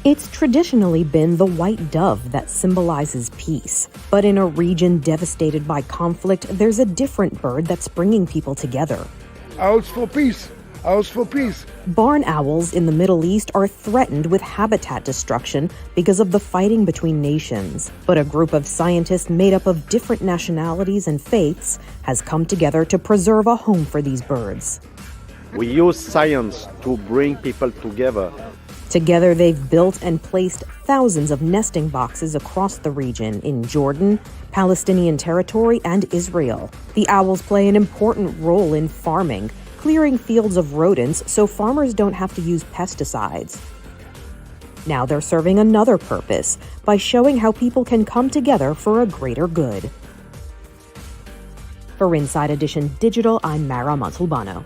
It's traditionally been the white dove that symbolizes peace. But in a region devastated by conflict, there's a different bird that's bringing people together. Owls for peace. Owls for peace. Barn owls in the Middle East are threatened with habitat destruction because of the fighting between nations. But a group of scientists made up of different nationalities and faiths has come together to preserve a home for these birds. We use science to bring people together. Together, they've built and placed thousands of nesting boxes across the region in Jordan, Palestinian territory, and Israel. The owls play an important role in farming, clearing fields of rodents so farmers don't have to use pesticides. Now they're serving another purpose by showing how people can come together for a greater good. For Inside Edition Digital, I'm Mara Montalbano.